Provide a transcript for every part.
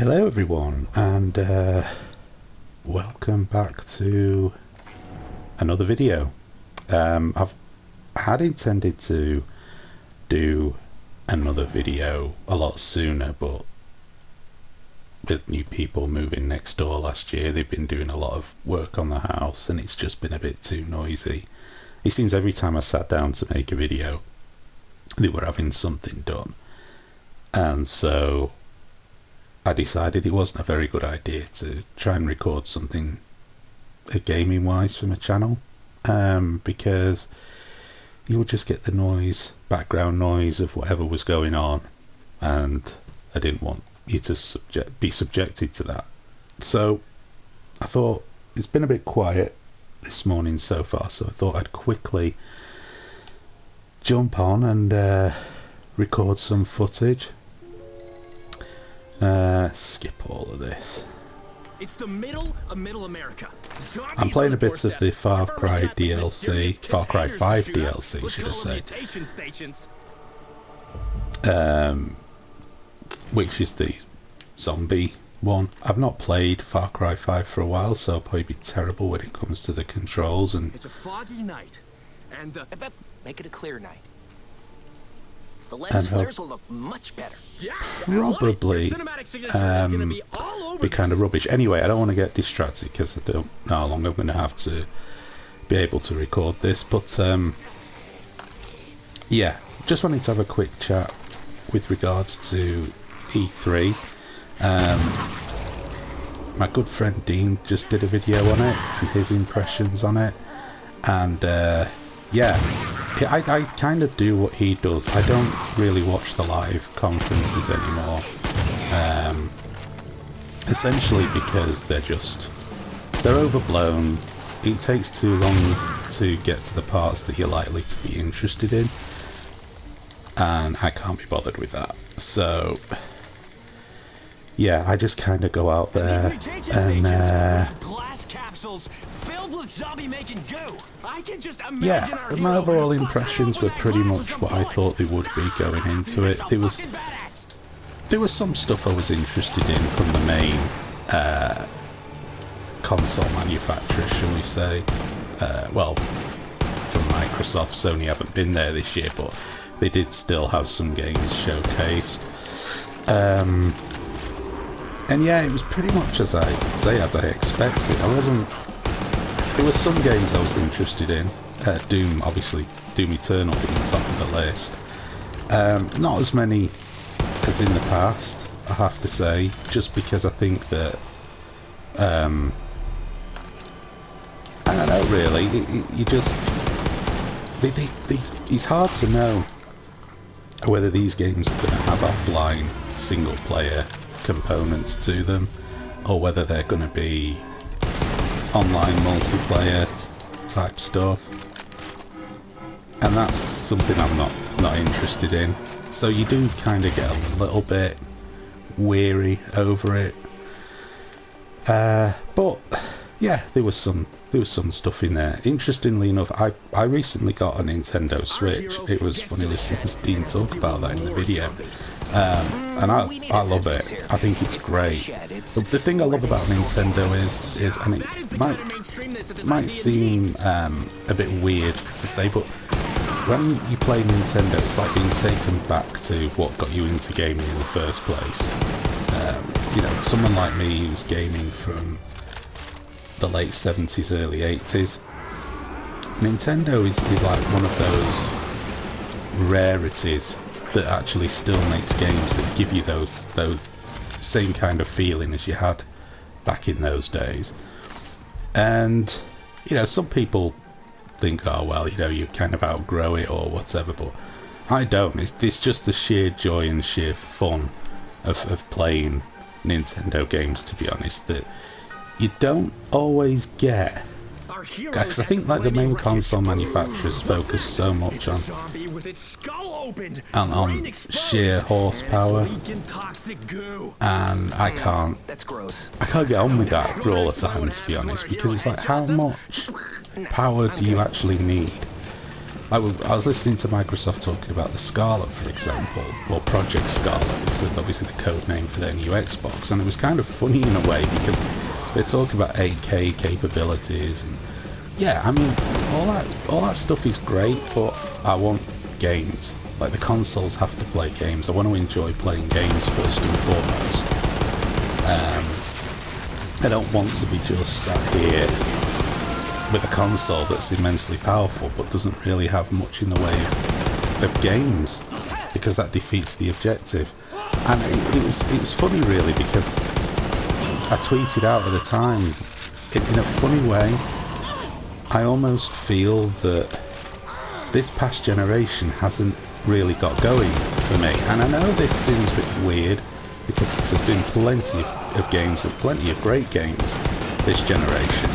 Hello everyone, and welcome back to another video. I've had intended to do another video a lot sooner, but with new people moving next door last year, they've been doing a lot of work on the house and it's just been a bit too noisy. It seems every time I sat down to make a video, they were having something done. And so I decided it wasn't a very good idea to try and record something gaming wise for my channel, because you would just get the background noise of whatever was going on, and I didn't want you to be subjected to that. So I thought it's been a bit quiet this morning so far, so I thought I'd quickly jump on and record some footage. Skip all of this. It's the middle of Middle America. I'm playing a bit of the Far Cry DLC, Far Cry 5 DLC, should I say. Which is the zombie one. I've not played Far Cry 5 for a while, so I'll probably be terrible when it comes to the controls. And it's a foggy night, and make it a clear night. The lens flares will look much better. Yeah, probably be kind of rubbish. Anyway, I don't want to get distracted because I don't know how long I'm going to have to be able to record this. But yeah, just wanted to have a quick chat with regards to E3. My good friend Dean just did a video on it and his impressions on it, and yeah, I kind of do what he does. I don't really watch the live conferences anymore, essentially because they're overblown. It takes too long to get to the parts that you're likely to be interested in, and I can't be bothered with that. So yeah, I just kind of go out there and glass capsules filled with zombie making goo. I can just imagine. Yeah, my overall impressions were pretty much what I thought they would be going into it. There was some stuff I was interested in from the main console manufacturer, shall we say. Well, from Microsoft. Sony haven't been there this year, but they did still have some games showcased. And yeah, it was pretty much as I expected. There were some games I was interested in. Doom, obviously, Doom Eternal being top of the list. Not as many as in the past, I have to say, just because I think that I don't know, really. It's hard to know whether these games are going to have offline single player components to them, or whether they're going to be online multiplayer type stuff, and that's something I'm not interested in. So you do kind of get a little bit weary over it, but yeah, there was some stuff in there. Interestingly enough, I recently got a Nintendo Switch. It was funny listening to Dean talk about that in the video, and I love it. I think it's great. But the thing I love about Nintendo is, and it might seem a bit weird to say, but when you play Nintendo, it's like being taken back to what got you into gaming in the first place. You know, someone like me who's gaming from the late 70s, early 80s. Nintendo is like one of those rarities that actually still makes games that give you those same kind of feeling as you had back in those days. And you know, some people think, oh well, you know, you kind of outgrow it or whatever, but I don't. It's just the sheer joy and sheer fun of playing Nintendo games, to be honest, that you don't always get. Because I think like the main console manufacturers focus so much on sheer horsepower, and I can't get on with that all the time, to be honest, because it's like, how much power do you actually need I was listening to Microsoft talking about the Scarlet, for example, or Project Scarlet. It's obviously the code name for their new Xbox, and it was kind of funny in a way because they're talking about 8K capabilities, and yeah, I mean, all that stuff is great, but I want games. Like, the consoles have to play games. I want to enjoy playing games first and foremost. I don't want to be just sat here with a console that's immensely powerful but doesn't really have much in the way of games, because that defeats the objective. And it was funny really, because I tweeted out at the time, in a funny way, I almost feel that this past generation hasn't really got going for me. And I know this seems a bit weird, because there's been plenty of games, and plenty of great games this generation,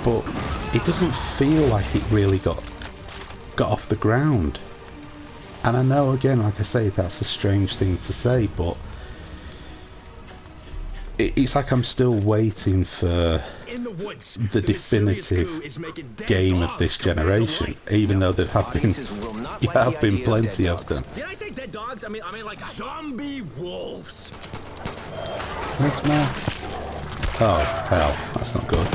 but it doesn't feel like it really got off the ground. And I know, again, like I say, that's a strange thing to say, but it's like I'm still waiting for the definitive game of this generation, even though there have been plenty of them. Did I say dead dogs? I mean like zombie wolves. Where's my... Oh, hell, that's not good.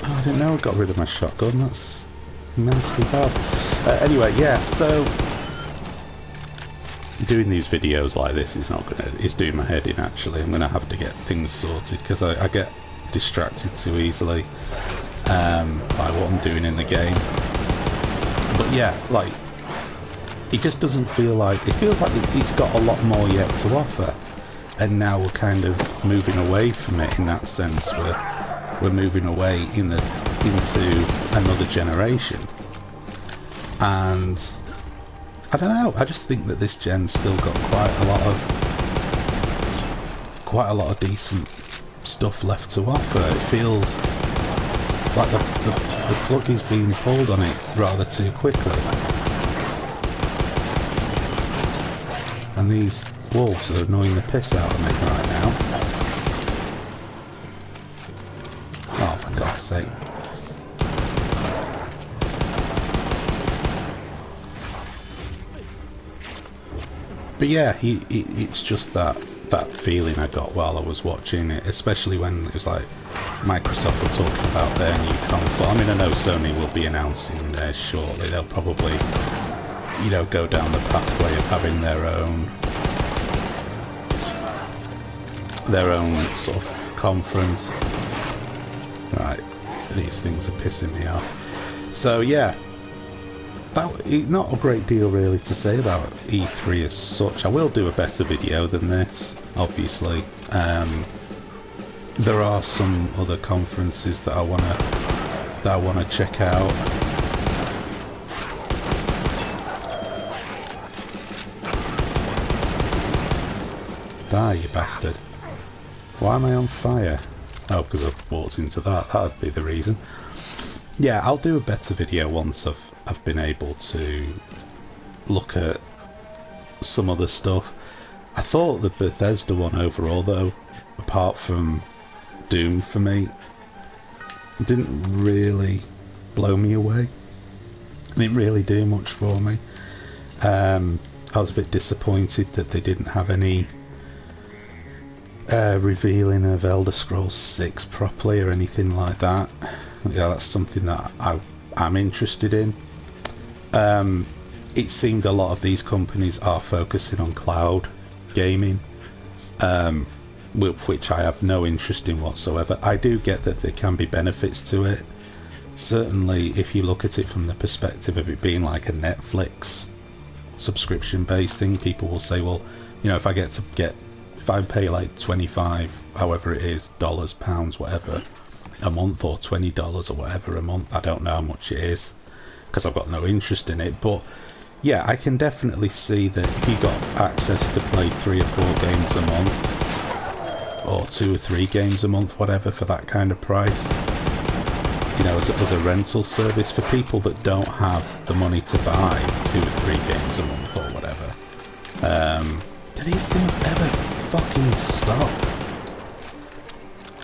Oh, I didn't know I got rid of my shotgun. That's immensely bad. Anyway, yeah, so doing these videos like this is not gonna... It's doing my head in, actually. I'm gonna have to get things sorted, because I get distracted too easily by what I'm doing in the game. But yeah, like, it just doesn't feel like... It feels like it's got a lot more yet to offer, and now we're kind of moving away from it in that sense. We're moving away into another generation, and I don't know, I just think that this gen's still got quite a lot of decent stuff left to offer. It feels like the plug is being pulled on it rather too quickly, and these wolves are annoying the piss out of me right now. Oh, for God's sake. But yeah, it's just that feeling I got while I was watching it, especially when it was like Microsoft were talking about their new console. I mean, I know Sony will be announcing theirs shortly. They'll probably, you know, go down the pathway of having their own sort of conference. Right, these things are pissing me off. So yeah, not a great deal really to say about E3 as such. I will do a better video than this, obviously. There are some other conferences that I wanna check out. Die, you bastard. Why am I on fire? Oh, because I've walked into that. That'd be the reason. Yeah, I'll do a better video once I've been able to look at some other stuff. I thought the Bethesda one overall, though, apart from Doom for me, didn't really blow me away. It didn't really do much for me. I was a bit disappointed that they didn't have any revealing of Elder Scrolls 6 properly or anything like that. Yeah, that's something that I'm interested in. It seemed a lot of these companies are focusing on cloud gaming, which I have no interest in whatsoever. I do get that there can be benefits to it. Certainly, if you look at it from the perspective of it being like a Netflix subscription-based thing, people will say, well, you know, if I pay like 25, however it is, dollars, pounds, whatever, a month, or $20 or whatever a month, I don't know how much it is, because I've got no interest in it, but yeah, I can definitely see that if you got access to play 3 or 4 games a month, or 2 or 3 games a month, whatever, for that kind of price, you know, as a rental service for people that don't have the money to buy 2 or 3 games a month or whatever. Do these things ever fucking stop?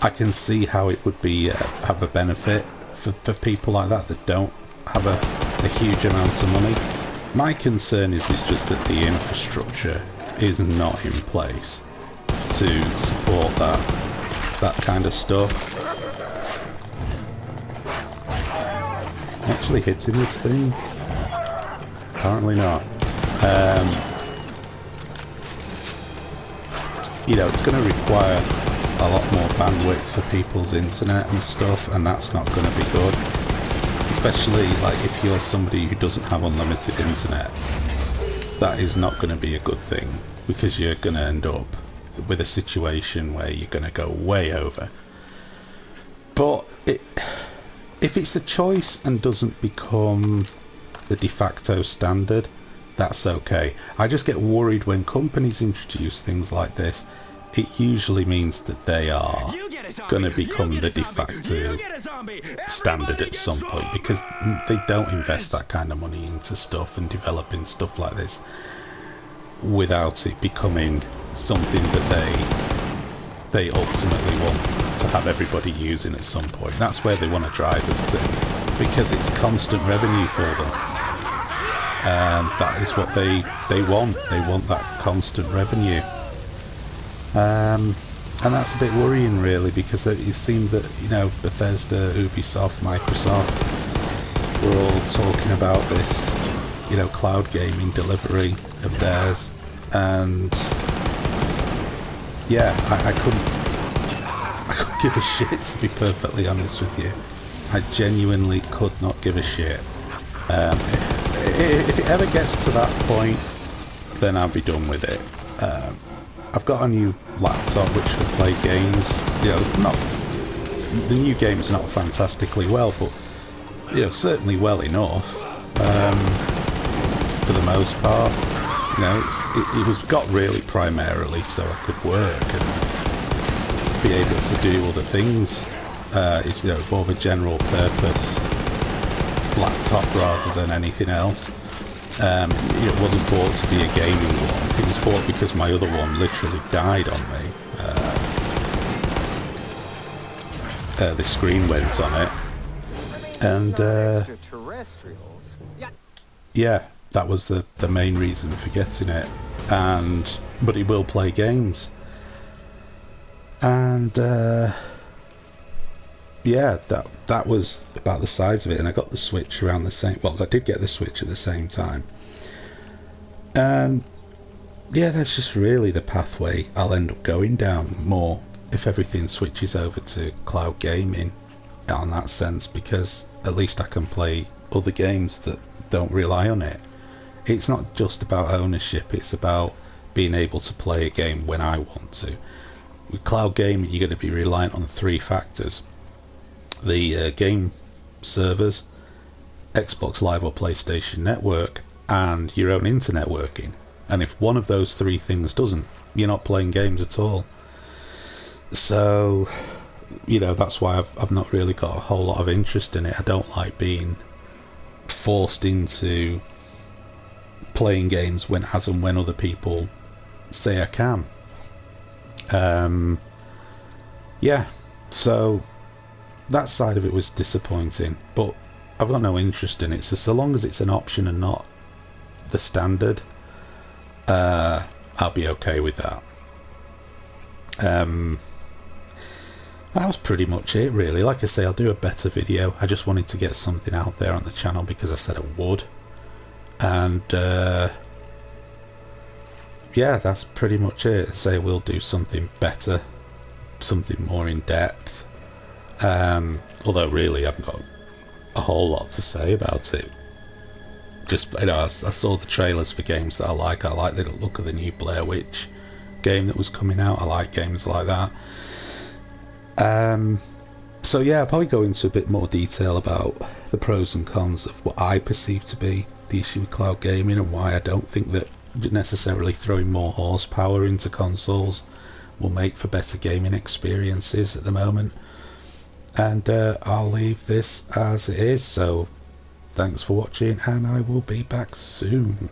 I can see how it would be have a benefit for people like that don't have a huge amount of money. My concern is just that the infrastructure is not in place to support that kind of stuff. Actually hitting this thing? Apparently not. You know, it's going to require a lot more bandwidth for people's internet and stuff, and that's not going to be good. Especially like if you're somebody who doesn't have unlimited internet, that is not going to be a good thing, because you're going to end up with a situation where you're going to go way over. But if it's a choice and doesn't become the de facto standard, that's okay. I just get worried when companies introduce things like this. It usually means that they are going to become the de facto standard at some point, because they don't invest that kind of money into stuff and developing stuff like this without it becoming something that they ultimately want to have everybody using at some point. That's where they want to drive us to, because it's constant revenue for them. That is what they want. They want that constant revenue. And that's a bit worrying, really, because it seemed that, you know, Bethesda, Ubisoft, Microsoft were all talking about this, you know, cloud gaming delivery of theirs, and yeah, I couldn't give a shit, to be perfectly honest with you. I genuinely could not give a shit. If it ever gets to that point, then I'll be done with it. I've got a new laptop which can play games. You know, the new game's not fantastically well, but you know, certainly well enough for the most part. You know, it was got really primarily so I could work and be able to do other things. It's, you know, more of a general purpose laptop rather than anything else. It wasn't bought to be a gaming one. It was bought because my other one literally died on me. The screen went on it, and yeah, that was the main reason for getting it. But it will play games, and yeah, that was about the size of it. And I got the Switch around the same. Well, I did get the Switch at the same time, and yeah, that's just really the pathway I'll end up going down more if everything switches over to cloud gaming in that sense, because at least I can play other games that don't rely on it. It's not just about ownership, it's about being able to play a game when I want to. With cloud gaming, you're going to be reliant on 3 factors: the game servers, Xbox Live or PlayStation Network, and your own internet working. And if one of those 3 things doesn't, you're not playing games at all. So, you know, that's why I've not really got a whole lot of interest in it. I don't like being forced into playing games when other people say I can. Yeah, so that side of it was disappointing, but I've got no interest in it. So long as it's an option and not the standard, I'll be okay with that. That was pretty much it, really. Like I say, I'll do a better video. I just wanted to get something out there on the channel because I said I would. And yeah, that's pretty much it. I say we'll do something better, something more in depth. Although really I've got a whole lot to say about it. Just, you know, I saw the trailers for games that I like. I like the look of the new Blair Witch game that was coming out. I like games like that. So yeah, I'll probably go into a bit more detail about the pros and cons of what I perceive to be the issue with cloud gaming, and why I don't think that necessarily throwing more horsepower into consoles will make for better gaming experiences at the moment. And I'll leave this as it is, so thanks for watching, and I will be back soon.